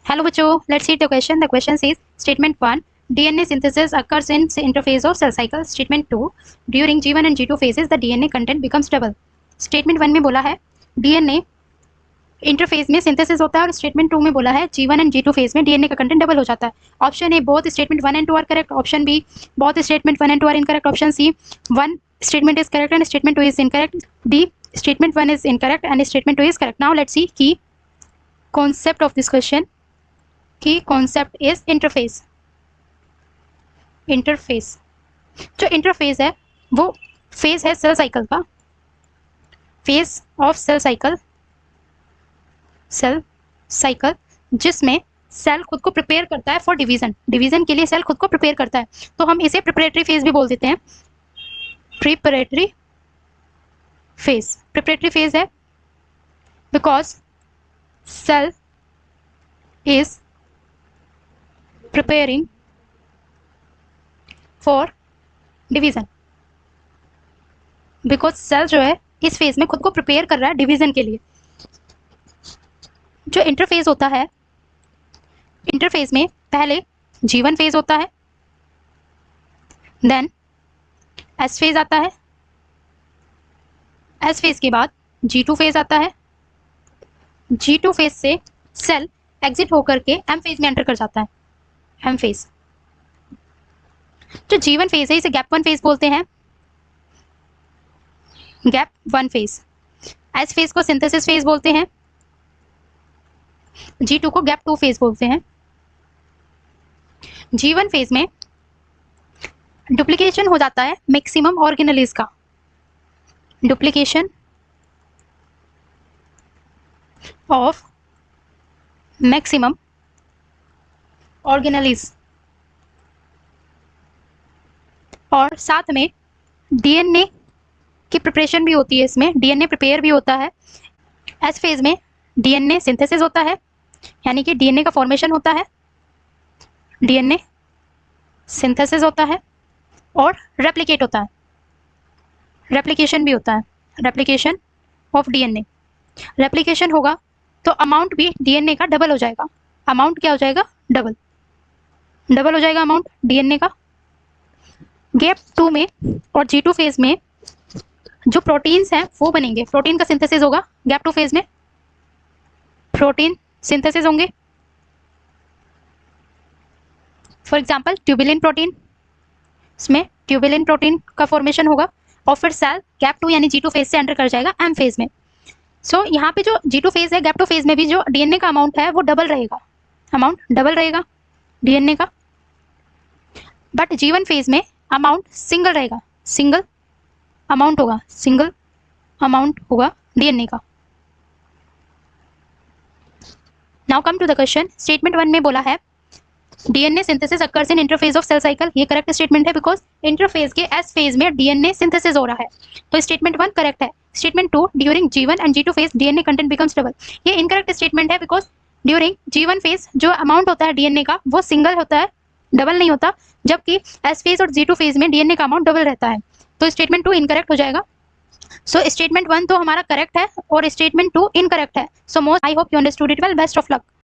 Hello बच्चों, let's see the question. The question says statement 1, DNA synthesis occurs in interphase of cell cycle. Statement 2, during G1 and G2 phases the DNA content becomes double. Statement 1 में बोला है DNA interphase में synthesis होता है और statement 2 में बोला है G1 एंड G2 फेज में डीएनए का कंटेंट डबल हो जाता है. Option A both statement 1 and 2 are correct. Option B both statement 1 and 2 are incorrect. Option C 1 statement is correct and statement 2 is incorrect. D statement 1 is incorrect and statement 2 is correct. Now let's see key concept of this question. Key concept is interface. Interface, जो interface है वो phase है cell cycle का, phase of cell cycle जिसमें cell खुद को prepare करता है फॉर डिवीजन के लिए सेल खुद को प्रिपेयर करता है, तो हम इसे प्रिपरेटरी फेज भी बोल देते हैं. प्रिपरेटरी फेज है because cell is preparing for division. Because cell जो है इस फेज में खुद को प्रिपेयर कर रहा है डिवीजन के लिए. जो इंटरफेज होता है, इंटरफेज में पहले G1 फेज होता है, देन S फेज आता है, S फेज के बाद G2 फेज आता है, G2 फेज से सेल एग्जिट होकर के M फेज में एंटर कर जाता है. M फेज, जो G1 फेज है इसे गैप 1 फेज बोलते हैं, गैप 1 फेज. S फेज को सिंथेसिस फेज बोलते हैं, G2 को गैप 2 फेज बोलते हैं. G1 फेज में डुप्लीकेशन हो जाता है मैक्सिमम ऑर्गेनेलिस का, डुप्लीकेशन ऑफ मैक्सिमम ऑर्गेनेलिस, और साथ में डीएनए की प्रिपरेशन भी होती है, इसमें डीएनए प्रिपेयर भी होता है. एस फेज में डीएनए सिंथेसिस होता है, यानी कि डीएनए का फॉर्मेशन होता है, डीएनए सिंथेसिस होता है और रेप्लिकेट होता है, रेप्लिकेशन भी होता है, रेप्लिकेशन ऑफ डीएनए. रेप्लिकेशन होगा तो अमाउंट भी डीएनए का डबल हो जाएगा. अमाउंट क्या हो जाएगा? डबल हो जाएगा अमाउंट डीएनए का. गैप 2 में और G2 फेज में जो प्रोटीन्स हैं वो बनेंगे, प्रोटीन का सिंथेसिस होगा. गैप 2 फेज में प्रोटीन सिंथेसिस होंगे, फॉर एग्जांपल ट्यूबिलिन प्रोटीन, इसमें ट्यूबिलिन प्रोटीन का फॉर्मेशन होगा और फिर सेल गैप 2 यानी G2 फेज से एंटर कर जाएगा M फेज में. सो यहाँ पे जो G2 फेज है, गैप 2 फेज में भी जो डीएनए का अमाउंट है वो डबल रहेगा, अमाउंट डबल रहेगा डीएनए का. बट G1 फेज में अमाउंट सिंगल रहेगा, सिंगल अमाउंट होगा डीएनए का. Now come to the question. Statement 1 में बोला है DNA synthesis occurs in interphase of cell cycle. ये करेक्ट स्टेटमेंट है बिकॉज इंटरफेज के एस फेज में डीएनए सिंथेसिस हो रहा है, तो स्टेटमेंट 1 करेक्ट है. Statement 2 during G1 and G2 phase DNA content becomes double. ये इनकरेक्ट स्टेटमेंट है बिकॉज ड्यूरिंग G1 फेज जो अमाउंट होता है डीएनए का वो सिंगल होता है, डबल नहीं होता, जबकि एस फेज और G2 फेज में डीएनए का अमाउंट डबल रहता है, तो स्टेटमेंट 2 इनकरेक्ट हो जाएगा. सो स्टेटमेंट 1 तो हमारा करेक्ट है और स्टेटमेंट 2 इनकरेक्ट है. So most I hope you understood it well. Best of luck.